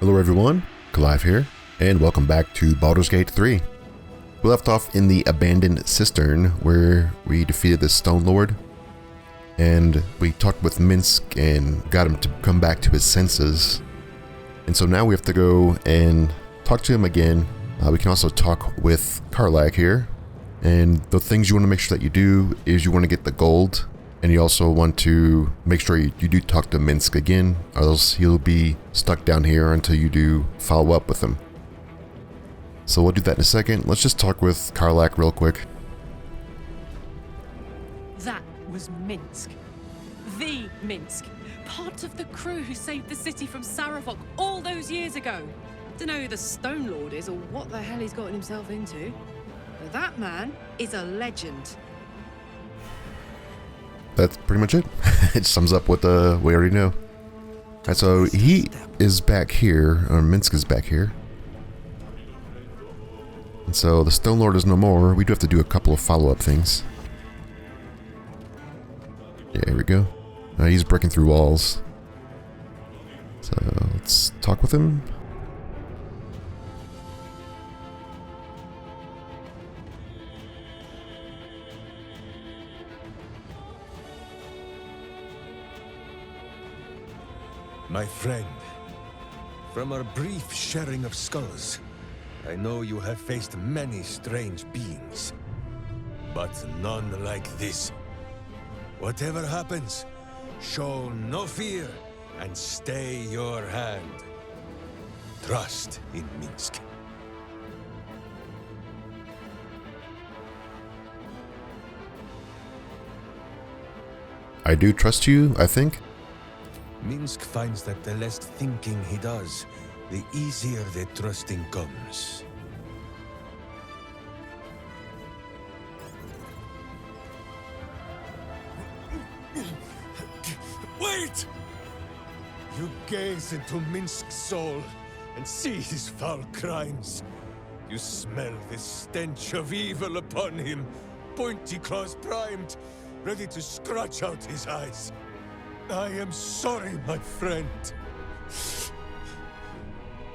Hello everyone, Clive here, and welcome back to Baldur's Gate 3. We left off in the abandoned cistern where we defeated the Stone Lord, and we talked with Minsc and got him to come back to his senses. And so now we have to go and talk to him again. We can also talk with Karlach here, and the things you want to make sure that you do is you want to get the gold, and you also want to make sure you do talk to Minsc again, or else he'll be stuck down here until you do follow up with him. So we'll do that in a second. Let's just talk with Karlach real quick. That was Minsc. The Minsc. Part of the crew who saved the city from Saravok all those years ago. Don't know who the Stone Lord is or what the hell he's gotten himself into. But that man is a legend. That's pretty much it. It sums up what we already know. Alright, so he is back here, or Minsc is back here. And so the Stone Lord is no more. We do have to do a couple of follow-up things. Yeah, here we go. He's breaking through walls. So let's talk with him. My friend, from our brief sharing of skulls, I know you have faced many strange beings, but none like this. Whatever happens, show no fear and stay your hand. Trust in Minsc. I do trust you, I think. Minsc finds that the less thinking he does, the easier the trusting comes. Wait! You gaze into Minsc's soul and see his foul crimes. You smell the stench of evil upon him, pointy claws primed, ready to scratch out his eyes. I am sorry, my friend.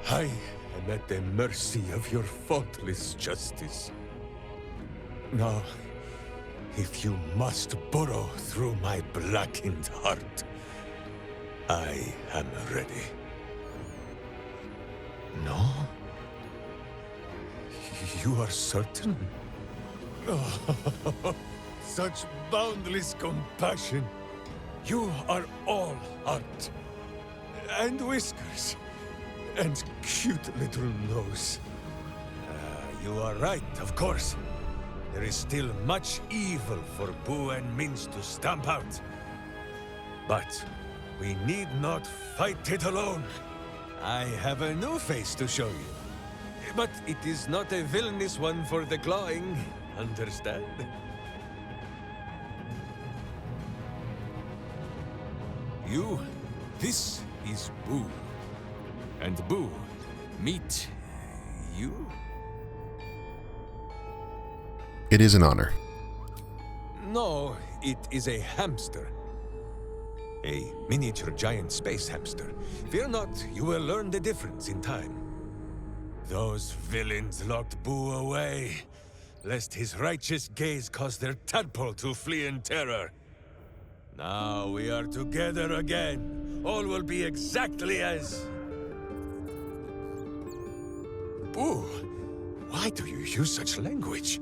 I am at the mercy of your faultless justice. Now, if you must burrow through my blackened heart, I am ready. No? You are certain? Oh, such boundless compassion. You are all heart, and whiskers, and cute little nose. You are right, of course. There is still much evil for Boo and Minsc to stamp out. But we need not fight it alone. I have a new face to show you. But it is not a villainous one for the clawing, understand? This is Boo. And Boo, meet you? It is an honor. No, it is a hamster. A miniature giant space hamster. Fear not, you will learn the difference in time. Those villains locked Boo away, lest his righteous gaze cause their tadpole to flee in terror. Now we are together again. All will be exactly as... Boo, why do you use such language?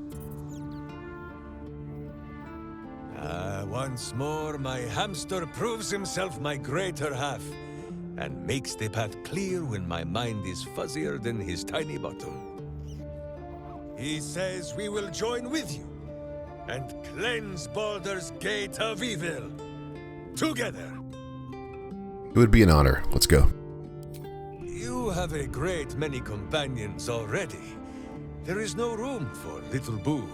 Once more, my hamster proves himself my greater half, and makes the path clear when my mind is fuzzier than his tiny bottom. He says we will join with you, and cleanse Baldur's Gate of evil. Together. It would be an honor. Let's go. You have a great many companions already. There is no room for little Boo,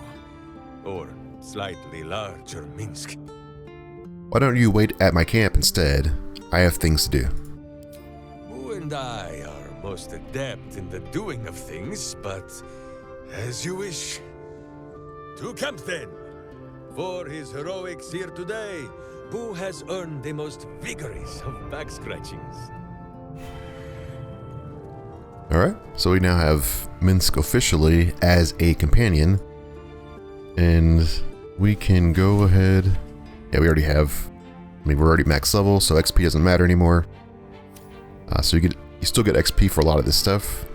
or slightly larger Minsc. Why don't you wait at my camp instead? I have things to do. Boo and I are most adept in the doing of things, but as you wish. To camp then! For his heroics here today, Boo has earned the most vigorous of back scratchings. Alright, so we now have Minsc officially as a companion. And we can go ahead. Yeah, we already have. I mean, we're already max level, so XP doesn't matter anymore. So you still get XP for a lot of this stuff.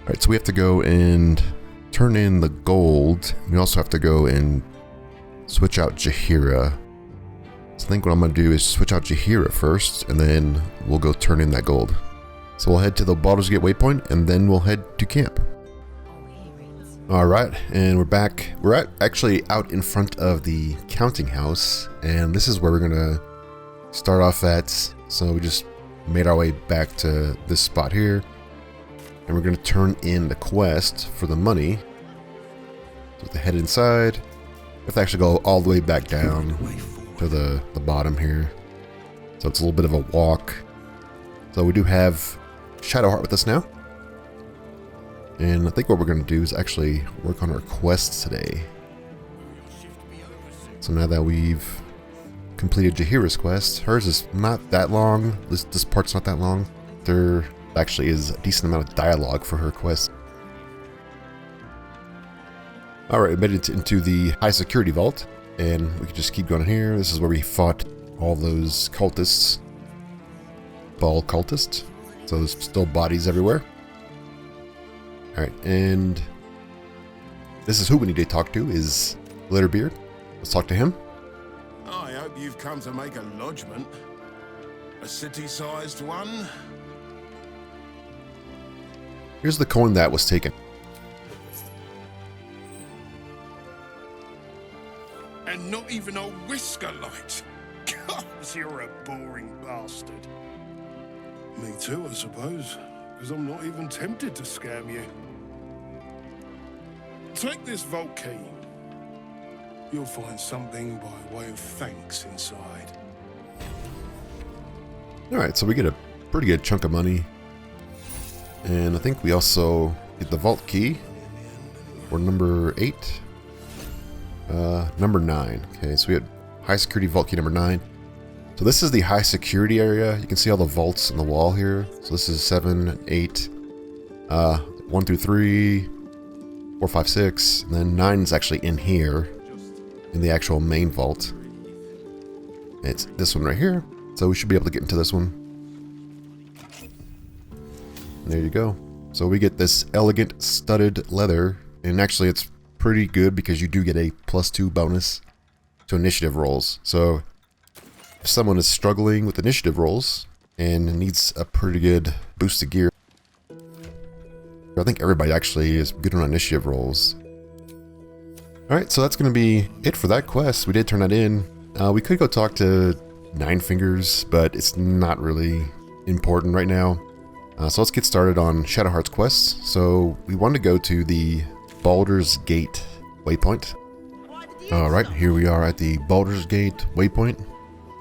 Alright, so we have to go and turn in the gold. We also have to go and switch out Jaheira. So I think what I'm going to do is switch out Jaheira first, and then we'll go turn in that gold. So we'll head to the Baldur's Gate waypoint, and then we'll head to camp. Alright, and we're back. We're actually out in front of the counting house, and this is where we're going to start off at. So we just made our way back to this spot here, and we're going to turn in the quest for the money. So we have to head inside. We have to actually go all the way back down to the bottom here. So it's a little bit of a walk. So we do have Shadowheart with us now. And I think what we're going to do is actually work on our quests today. So now that we've completed Jaheira's quest, hers is not that long. This part's not that long. There actually is a decent amount of dialogue for her quest. Alright, we made it into the high security vault, and we can just keep going here. This is where we fought all those cultists. Ball cultists. So there's still bodies everywhere. Alright, and this is who we need to talk to, is Glitterbeard. Let's talk to him. I hope you've come to make a lodgment. A city-sized one? Here's the coin that was taken. And not even a whisker light. God, you're a boring bastard. Me too, I suppose. Because I'm not even tempted to scam you. Take this vault key. You'll find something by way of thanks inside. Alright, so we get a pretty good chunk of money. And I think we also get the vault key for number 8. Number 9. Okay, so we had high security vault key number 9. So this is the high security area. You can see all the vaults on the wall here. So this is 7, 8, 1 through 3, 4, 5, 6, and then 9 is actually in here, in the actual main vault. It's this one right here. So we should be able to get into this one. And there you go. So we get this elegant studded leather, and actually it's pretty good because you do get a +2 bonus to initiative rolls. So if someone is struggling with initiative rolls and needs a pretty good boost to gear, I think everybody actually is good on initiative rolls. Alright, so that's going to be it for that quest. We did turn that in. We could go talk to Nine Fingers, but it's not really important right now. So let's get started on Shadowheart's quests. So we want to go to the Baldur's Gate waypoint. Alright, here we are at the Baldur's Gate waypoint.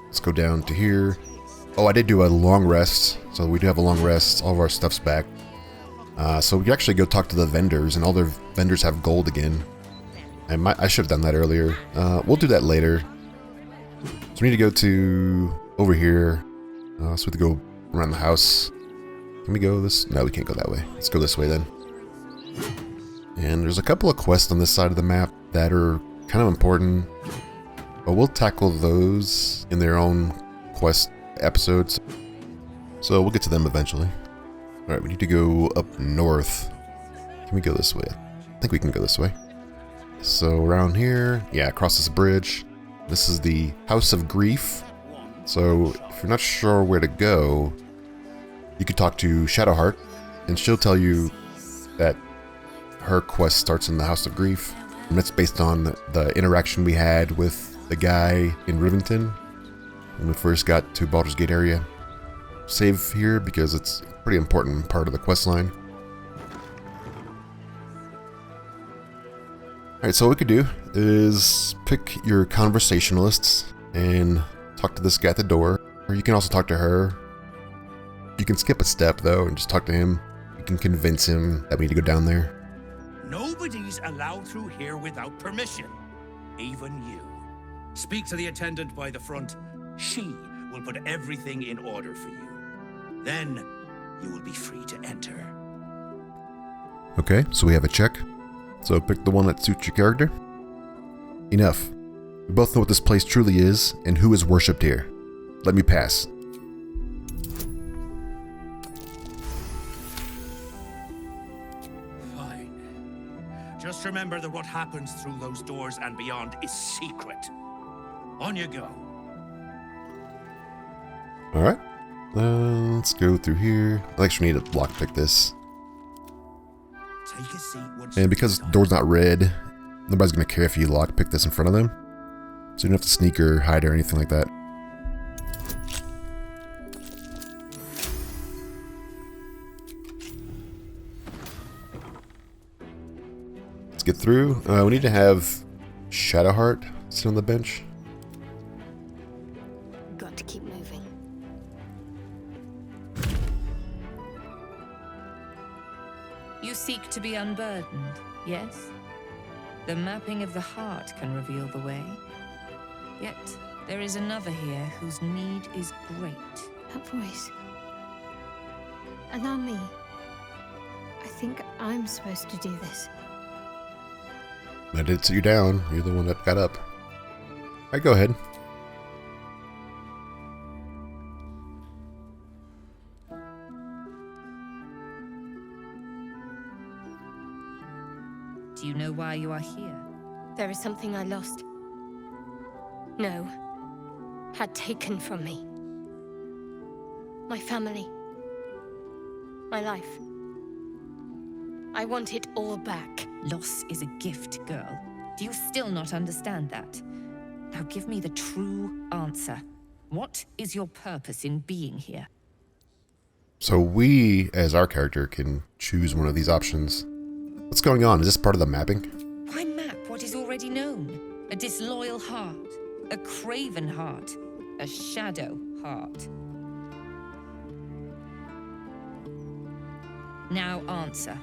Let's go down to here. Oh, I did do a long rest, so we do have a long rest. All of our stuff's back. So we can actually go talk to the vendors, and all their vendors have gold again. I should have done that earlier. We'll do that later. So we need to go to over here. So we have to go around the house. Can we go this? No, we can't go that way. Let's go this way then. And there's a couple of quests on this side of the map that are kind of important. But we'll tackle those in their own quest episodes. So we'll get to them eventually. Alright, we need to go up north. Can we go this way? I think we can go this way. So around here, yeah, across this bridge. This is the House of Grief. So if you're not sure where to go, you could talk to Shadowheart, and she'll tell you that her quest starts in the House of Grief. And that's based on the interaction we had with the guy in Rivington when we first got to Baldur's Gate area. Save here because it's a pretty important part of the quest line. Alright, so what we could do is pick your conversationalists and talk to this guy at the door. Or you can also talk to her. You can skip a step though and just talk to him. You can convince him that we need to go down there. Nobody's allowed through here without permission. Even you. Speak to the attendant by the front. She will put everything in order for you. Then, you will be free to enter. Okay, so we have a check. So pick the one that suits your character. Enough. We both know what this place truly is and who is worshipped here. Let me pass. Fine. Just remember that what happens through those doors and beyond is secret. On you go. Alright. Let's go through here. I actually need to lockpick this. Take a seat once And because the door's not red, nobody's going to care if you lockpick this in front of them. So you don't have to sneak or hide or anything like that. Let's get through. We need to have Shadowheart sit on the bench. Got to keep moving. You seek to be unburdened, yes? The mapping of the heart can reveal the way. Yet, there is another here whose need is great. That voice. Allow me. I think I'm supposed to do this. I did sit you down. You're the one that got up. Alright, go ahead. Do you know why you are here? There is something I lost. No. Had taken from me. My family. My life. I want it all back. Loss is a gift, girl. Do you still not understand that? Now give me the true answer. What is your purpose in being here? So we, as our character, can choose one of these options. What's going on? Is this part of the mapping? Why map what is already known? A disloyal heart, a craven heart, a shadow heart. Now answer.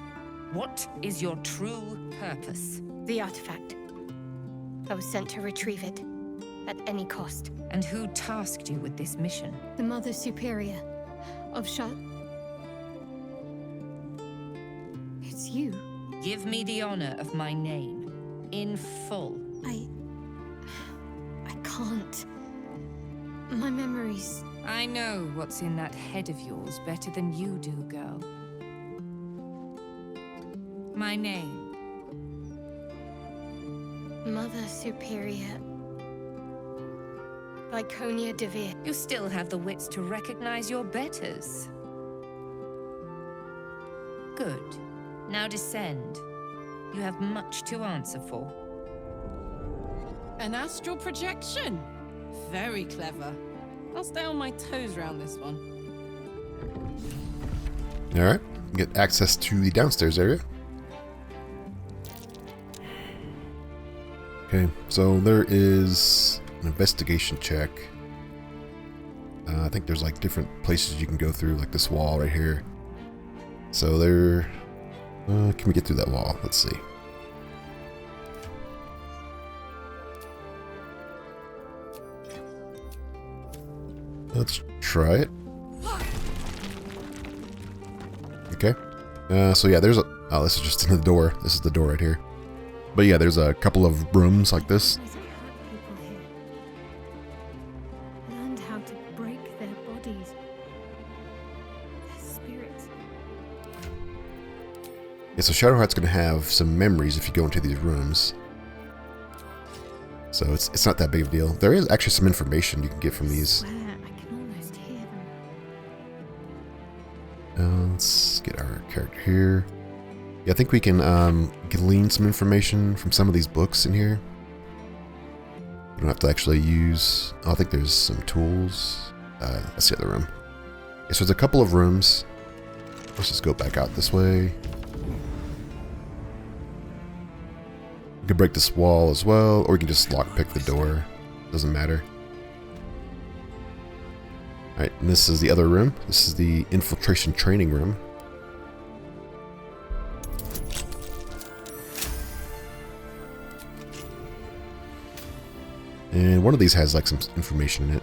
What is your true purpose? The artifact. I was sent to retrieve it. At any cost. And who tasked you with this mission? The Mother Superior of It's you. Give me the honor of my name. In full. I can't. My memories... I know what's in that head of yours better than you do, girl. My name. Mother Superior... Viconia Devere. You still have the wits to recognize your betters. Good. Now descend. You have much to answer for. An astral projection? Very clever. I'll stay on my toes around this one. Alright. Get access to the downstairs area. Okay, so there is an investigation check. I think there's like different places you can go through, like this wall right here. So there... can we get through that wall? Let's see. Let's try it. Okay. So yeah, there's a... Oh, this is just in the door. This is the door right here. But yeah, there's a couple of rooms like this. There's a hurt people here. Learned how to break their bodies. Their spirits. Yeah, so Shadowheart's going to have some memories if you go into these rooms. So it's not that big of a deal. There is actually some information you can get from these. I can almost hear them. Let's get our character here. Yeah, I think we can glean some information from some of these books in here. We don't have to actually use... Oh, I think there's some tools. That's the other room. Yeah, so there's a couple of rooms. Let's just go back out this way. We can break this wall as well, or we can just lockpick the door. Doesn't matter. Alright, and this is the other room. This is the infiltration training room. And one of these has like some information in it.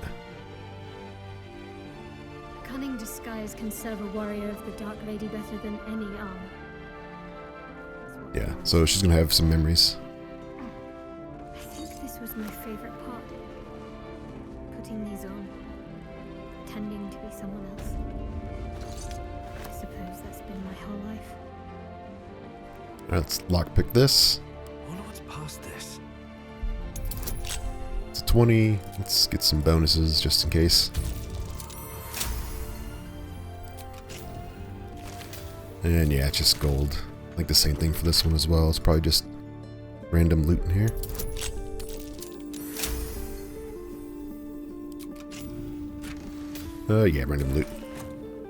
Cunning disguise can can serve a warrior of the Dark Lady better than any armor. Yeah, so she's gonna have some memories. I think this was my favorite part. Putting these on. Pretending to be someone else. I suppose that's been my whole life. Alright, let's lockpick this. I wonder what's past this. It's a 20. Let's get some bonuses just in case. And yeah, it's just gold. I think the same thing for this one as well. It's probably just random loot in here. Yeah, random loot.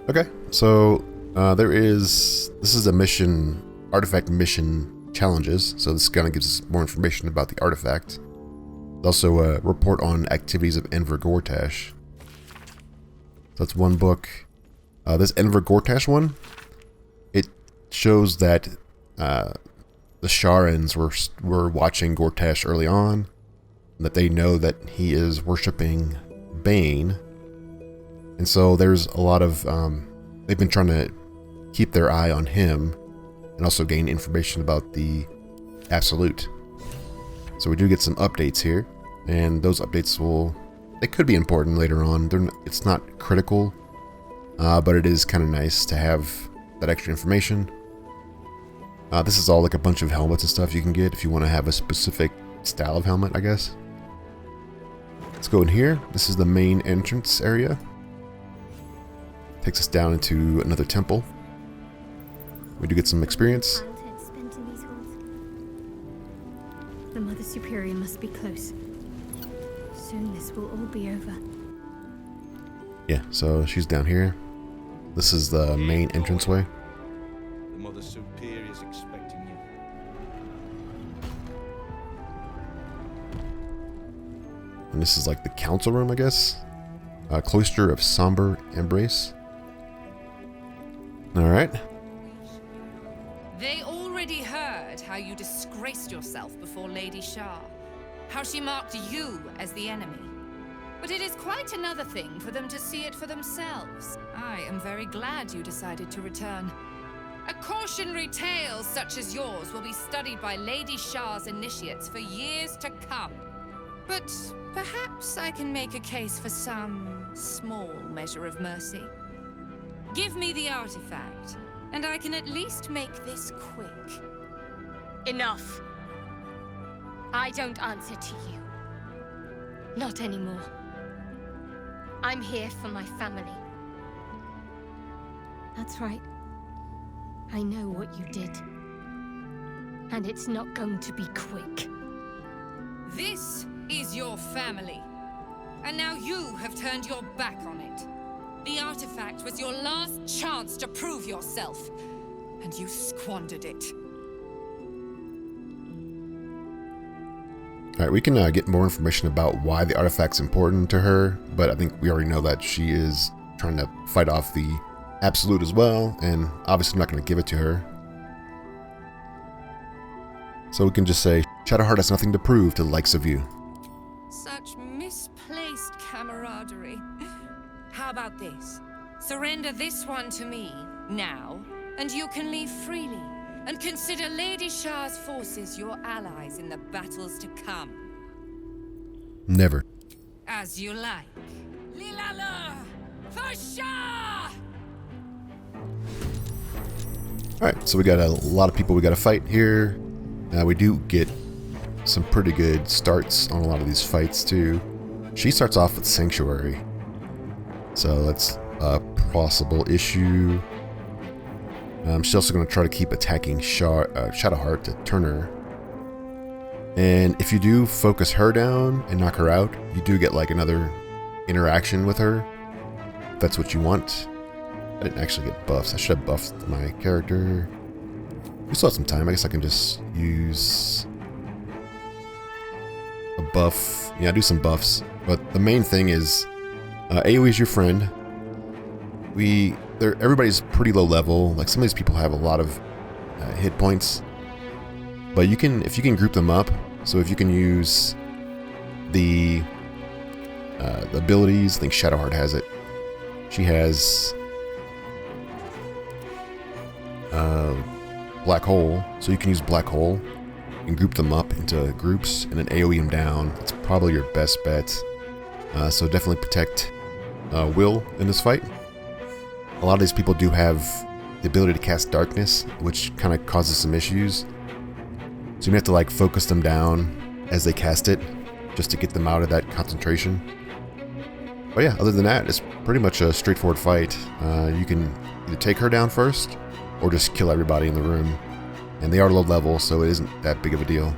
Okay, so this is a mission, artifact mission challenges. So this kind of gives us more information about the artifact. Also a report on activities of Enver Gortash. So that's one book. This Enver Gortash one, it shows that the Sharrans were watching Gortash early on, and that they know that he is worshipping Bane. And so there's a lot of, they've been trying to keep their eye on him and also gain information about the Absolute. So we do get some updates here, and those updates they could be important later on. It's not critical, but it is kind of nice to have that extra information. This is all like a bunch of helmets and stuff you can get if you want to have a specific style of helmet, I guess. Let's go in here. This is the main entrance area. Takes us down into another temple. We do get some experience. Childhood spent in these halls. The Mother Superior must be close. Soon this will all be over. Yeah, so she's down here. This is the main entranceway. The Mother Superior is expecting you. And this is like the council room, I guess. Cloister of Somber Embrace. Alright. They already heard how you disgraced yourself before Lady Shar. How she marked you as the enemy. But it is quite another thing for them to see it for themselves. I am very glad you decided to return. A cautionary tale such as yours will be studied by Lady Shar's initiates for years to come. But perhaps I can make a case for some small measure of mercy. Give me the artifact, and I can at least make this quick. Enough. I don't answer to you. Not anymore. I'm here for my family. That's right. I know what you did. And it's not going to be quick. This is your family. And now you have turned your back on it. The artifact was your last chance to prove yourself. And you squandered it. Alright, we can get more information about why the artifact's important to her, but I think we already know that she is trying to fight off the Absolute as well, and obviously I'm not going to give it to her. So we can just say, Shadowheart has nothing to prove to the likes of you. Such misplaced camaraderie. How about this? Surrender this one to me, now, and you can leave freely. And consider Lady Shar's forces your allies in the battles to come. Never. As you like. Lilala! For Shar! Alright, so we got a lot of people we gotta fight here. We do get some pretty good starts on a lot of these fights too. She starts off with Sanctuary. So that's a possible issue. She's also going to try to keep attacking Shadowheart to turn her. And if you do focus her down and knock her out, you do get like another interaction with her. If that's what you want. I didn't actually get buffs. I should have buffed my character. We still have some time. I guess I can just use a buff. Yeah, do some buffs. But the main thing is AoE is your friend. Everybody's pretty low level. Like some of these people have a lot of hit points, but if you can group them up. So if you can use the abilities, I think Shadowheart has it. She has black hole, so you can use black hole and group them up into groups and then AoE them down. It's probably your best bet. So definitely protect Will in this fight. A lot of these people do have the ability to cast darkness, which kind of causes some issues. So you have to like focus them down as they cast it, just to get them out of that concentration. But yeah, other than that, it's pretty much a straightforward fight. You can either take her down first, or just kill everybody in the room. And they are low level, so it isn't that big of a deal.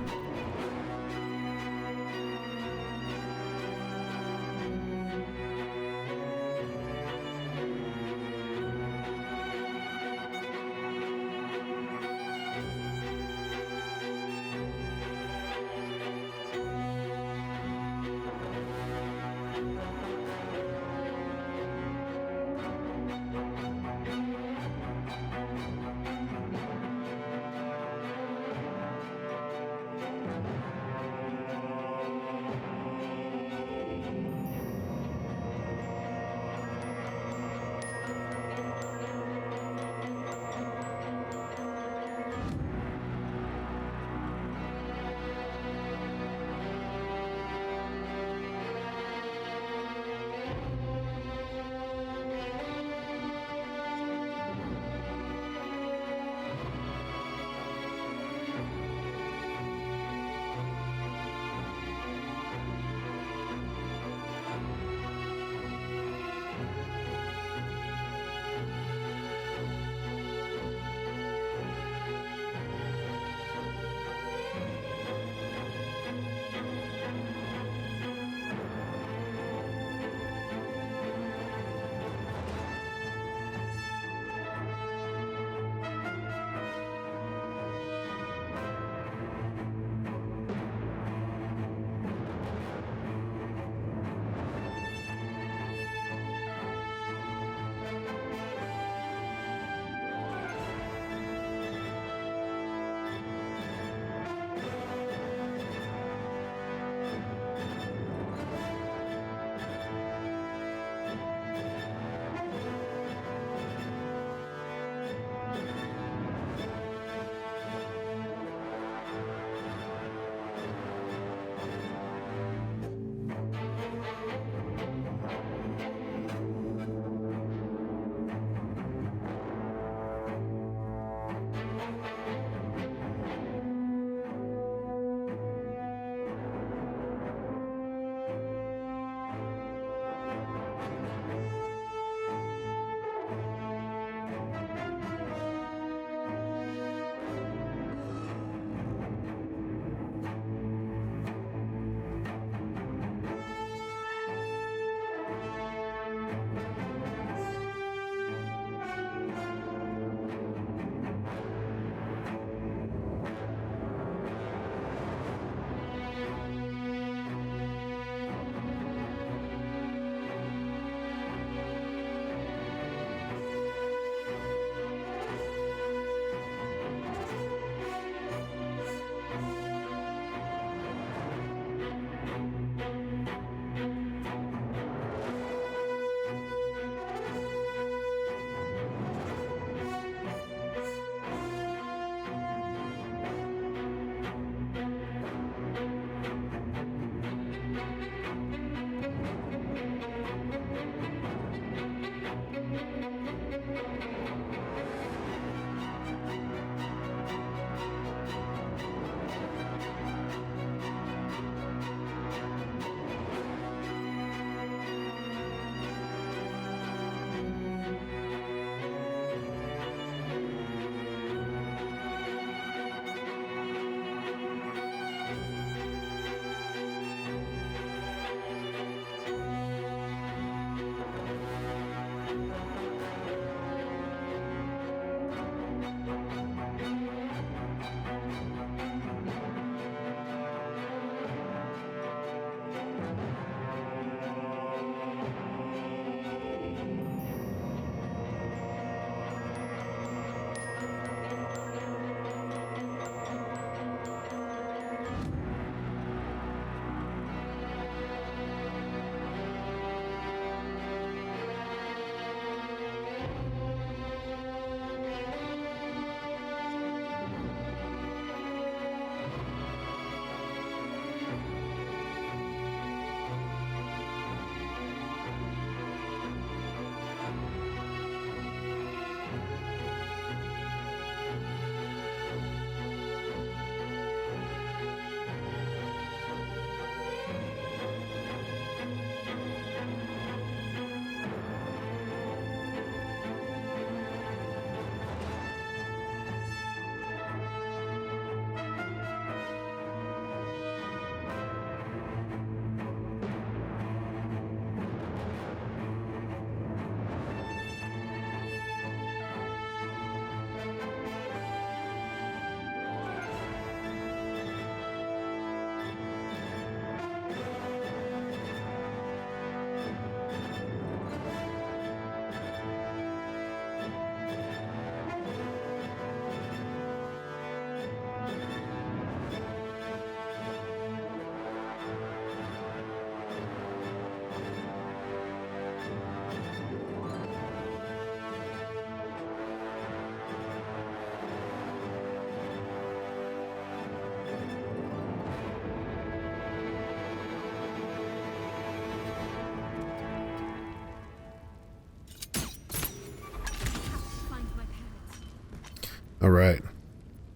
Alright.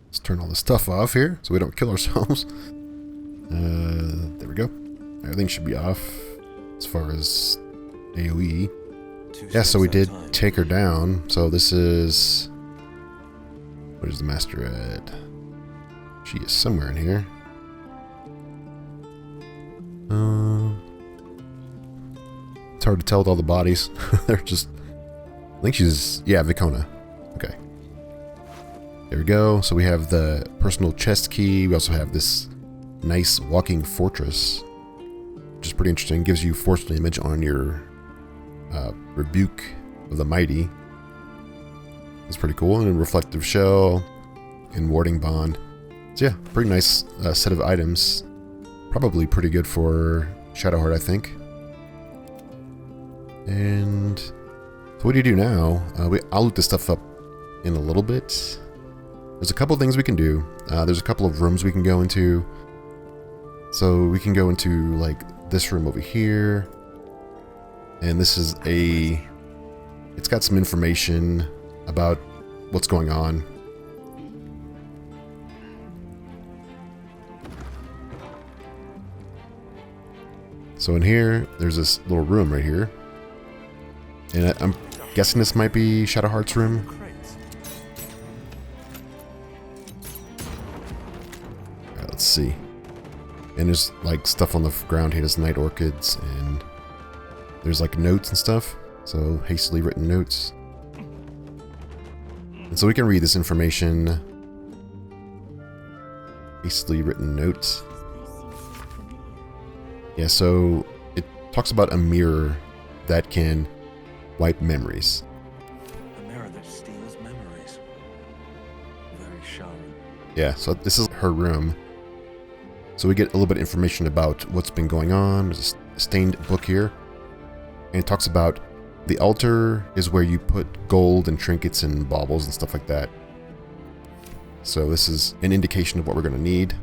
Let's turn all this stuff off here so we don't kill ourselves. There we go. Everything should be off as far as AoE. Yeah, so we did take her down. So this is... What is the master at? She is somewhere in here. It's hard to tell with all the bodies. They're just... I think she's... Yeah, Vicona. Okay. There we go. So we have the personal chest key. We also have this nice walking fortress, which is pretty interesting. Gives you force damage on your rebuke of the mighty. That's pretty cool. And a reflective shell and warding bond. So yeah, pretty nice set of items. Probably pretty good for Shadowheart, I think. And so what do you do now? I'll loot this stuff up in a little bit. There's a couple things we can do. There's a couple of rooms we can go into. So we can go into like this room over here. And this is a... It's got some information about what's going on. So in here, there's this little room right here. And I'm guessing this might be Shadowheart's room. Alright, let's see. And there's like stuff on the ground here. There's night orchids and there's like notes and stuff. So hastily written notes. And so we can read this information. Hastily written notes. Yeah, so it talks about a mirror that can wipe memories. A mirror that steals memories. Very Sharran. Yeah, so this is her room. So we get a little bit of information about what's been going on. There's a stained book here. And it talks about the altar is where you put gold and trinkets and baubles and stuff like that. So this is an indication of what we're going to need.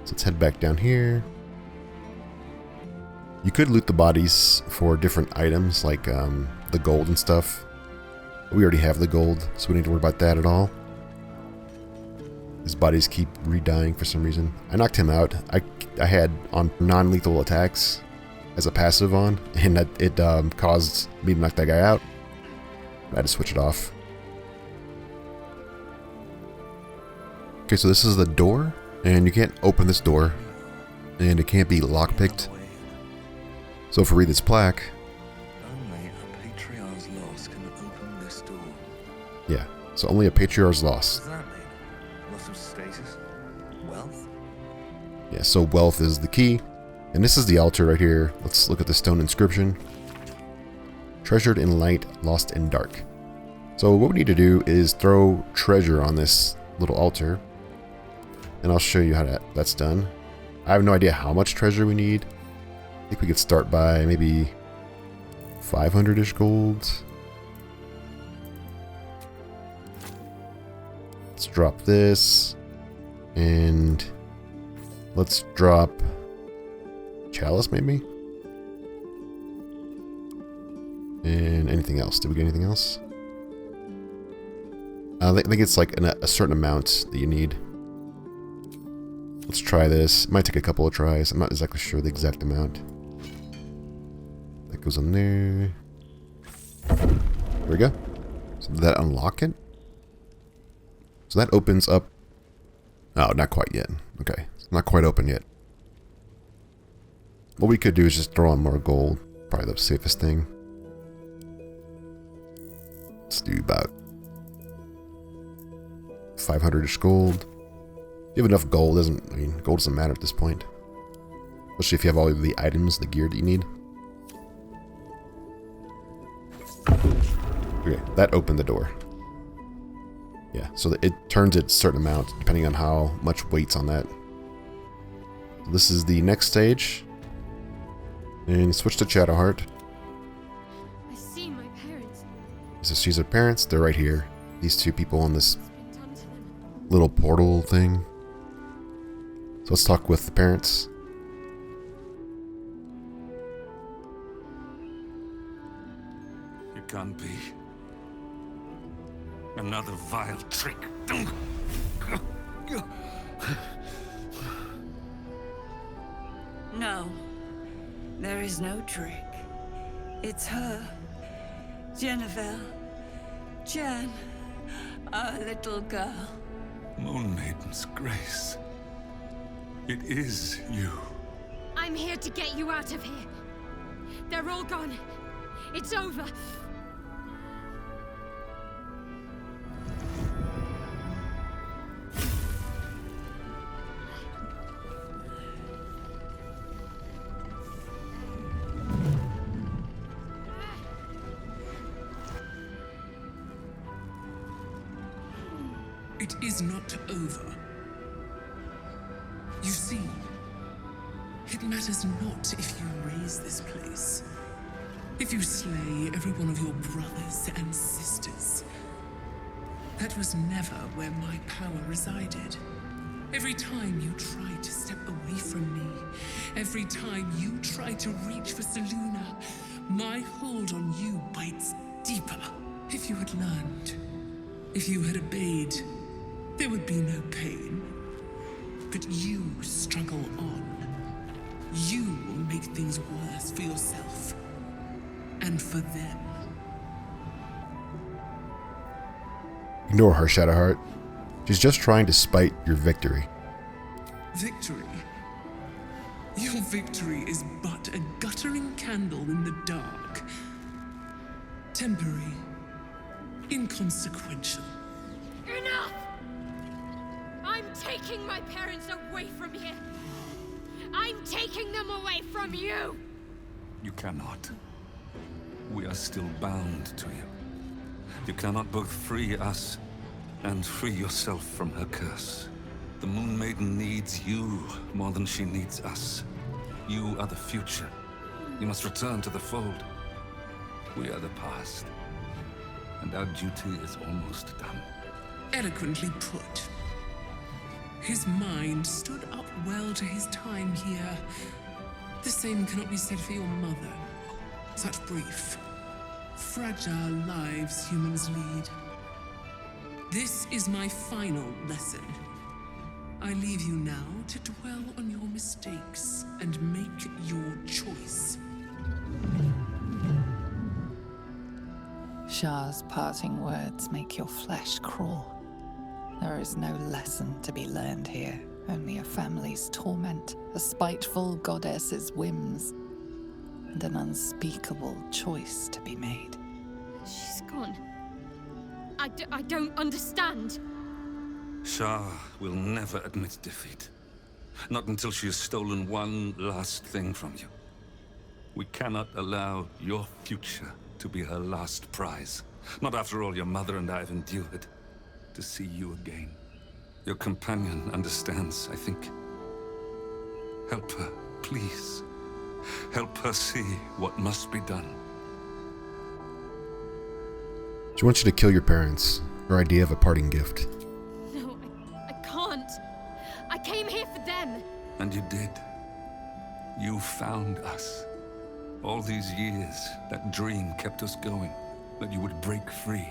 So let's head back down here. You could loot the bodies for different items like the gold and stuff. We already have the gold, so we don't need to worry about that at all. His bodies keep re-dying for some reason. I knocked him out. I had on non-lethal attacks as a passive on, and it caused me to knock that guy out. I had to switch it off. Okay, so this is the door, and you can't open this door, and it can't be lockpicked. So if we read this plaque... Only a patriarch's loss can open this door. Yeah, so only a patriarch's loss. What does that mean? Loss of status? Wealth? Yeah, so wealth is the key. And this is the altar right here. Let's look at the stone inscription. Treasured in light, lost in dark. So what we need to do is throw treasure on this little altar. And I'll show you how that's done. I have no idea how much treasure we need. I think we could start by maybe 500-ish gold. Let's drop this. And let's drop chalice maybe? And anything else? Did we get anything else? I think it's like a certain amount that you need. Let's try this. It might take a couple of tries. I'm not exactly sure the exact amount. That goes on there. There we go. So did that unlock it? So that opens up... Oh, not quite yet. Okay. It's not quite open yet. What we could do is just throw on more gold. Probably the safest thing. Let's do about 500-ish gold. If you have enough gold, gold doesn't matter at this point. Especially if you have all of the items, the gear that you need. Okay, that opened the door. Yeah, so it turns it a certain amount depending on how much weight's on that. So this is the next stage. And switch to Shadowheart. I see my parents. So she's her parents. They're right here. These two people on this What's been done to them? little portal thing. So let's talk with the parents. It can't be. Another vile trick. No. There is no trick. It's her. Jennifer. Jen. Our little girl. Moon Maiden's grace. It is you. I'm here to get you out of here. They're all gone. It's over. It is not over. You see, it matters not if you raise this place, if you slay every one of your brothers and sisters. That was never where my power resided. Every time you try to step away from me, every time you try to reach for Selûne, my hold on you bites deeper. If you had learned, if you had obeyed, there would be no pain. But you struggle on. You will make things worse for yourself. And for them. Ignore her, Shadowheart. She's just trying to spite your victory. Victory? Your victory is but a guttering candle in the dark. Temporary. Inconsequential. Enough! I'm taking my parents away from here. I'm taking them away from you! You cannot. We are still bound to you. You cannot both free us and free yourself from her curse. The Moon Maiden needs you more than she needs us. You are the future. You must return to the fold. We are the past. And our duty is almost done. Eloquently put. His mind stood up well to his time here. The same cannot be said for your mother. Such brief, fragile lives humans lead. This is my final lesson. I leave you now to dwell on your mistakes and make your choice. Shar's parting words make your flesh crawl. There is no lesson to be learned here, only a family's torment, a spiteful goddess's whims, and an unspeakable choice to be made. She's gone. I don't understand. Shar will never admit defeat. Not until she has stolen one last thing from you. We cannot allow your future to be her last prize. Not after all your mother and I have endured. To see you again. Your companion understands, I think. Help her, please. Help her see what must be done. She wants you to kill your parents. Her idea of a parting gift. No, I can't. I came here for them. And you did. You found us. All these years, that dream kept us going. That you would break free.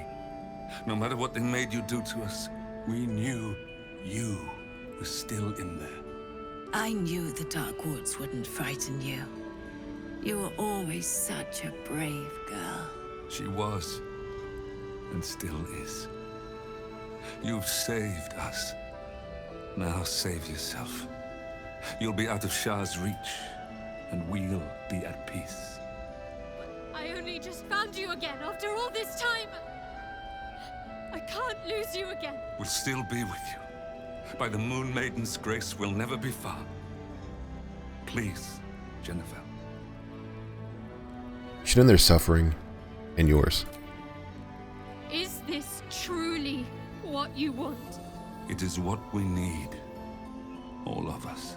No matter what they made you do to us, we knew you were still in there. I knew the Dark Woods wouldn't frighten you. You were always such a brave girl. She was, and still is. You've saved us. Now save yourself. You'll be out of Shar's reach, and we'll be at peace. I only just found you again after all this time. I can't lose you again. We'll still be with you. By the Moon Maiden's grace, we'll never be far. Please, Jennifer. She's in their suffering, and yours. Is this truly what you want? It is what we need. All of us.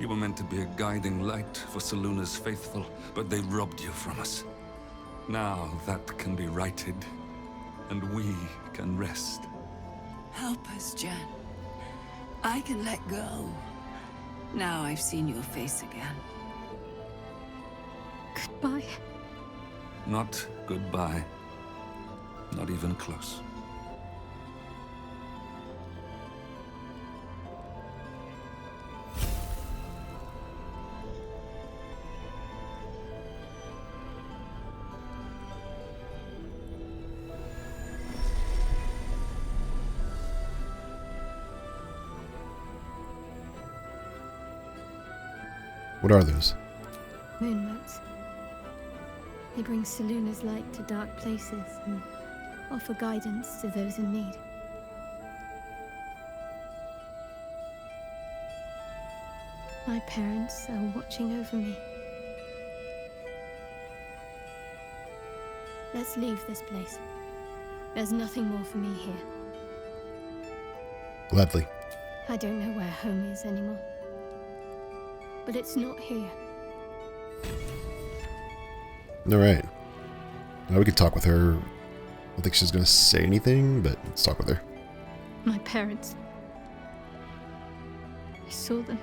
You were meant to be a guiding light for Selûne's faithful, but they robbed you from us. Now that can be righted, and we can rest. Help us, Jen. I can let go. Now I've seen your face again. Goodbye. Not goodbye. Not even close. What are those? Moonmotes. They bring Selûne's light to dark places and offer guidance to those in need. My parents are watching over me. Let's leave this place. There's nothing more for me here. Gladly. I don't know where home is anymore. But it's not here. Alright. Now we could talk with her. I don't think she's going to say anything, but let's talk with her. My parents. I saw them.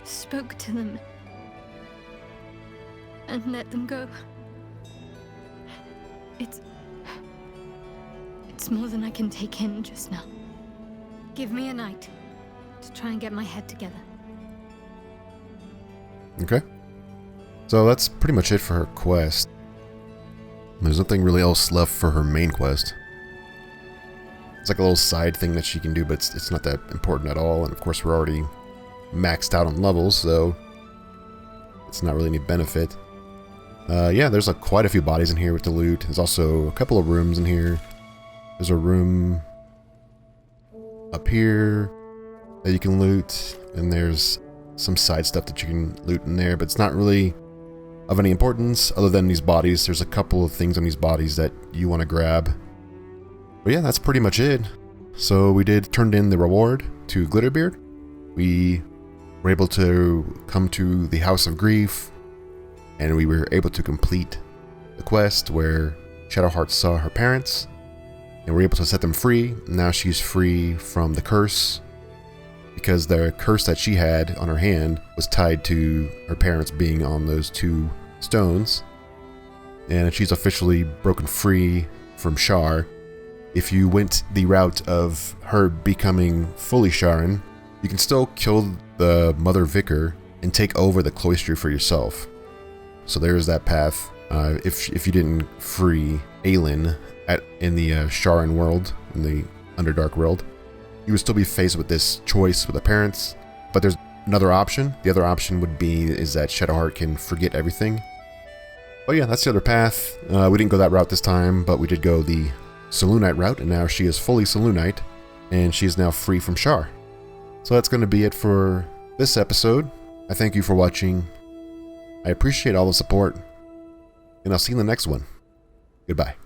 Spoke to them. And let them go. It's more than I can take in just now. Give me a night to try and get my head together. Okay. So that's pretty much it for her quest. There's nothing really else left for her main quest. It's like a little side thing that she can do, but it's not that important at all. And of course we're already maxed out on levels, so it's not really any benefit. Yeah, there's quite a few bodies in here with the loot. There's also a couple of rooms in here. There's a room up here that you can loot, and there's some side stuff that you can loot in there, but it's not really of any importance other than these bodies. There's a couple of things on these bodies that you want to grab. But yeah, that's pretty much it. So we turned in the reward to Glitterbeard. We were able to come to the House of Grief, and we were able to complete the quest where Shadowheart saw her parents, and we're able to set them free. Now she's free from the curse, because the curse that she had on her hand was tied to her parents being on those 2 stones, and she's officially broken free from Shar. If you went the route of her becoming fully Sharran, you can still kill the Mother Vicar and take over the Cloister for yourself. So there's that path. If you didn't free Aelin in the Sharran world, in the Underdark world, you would still be faced with this choice with the parents. But there's another option. The other option would be is that Shadowheart can forget everything. But yeah, that's the other path. We didn't go that route this time, but we did go the Selûnite route, and now she is fully Selûnite, and she is now free from Shar. So that's going to be it for this episode. I thank you for watching. I appreciate all the support, and I'll see you in the next one. Goodbye.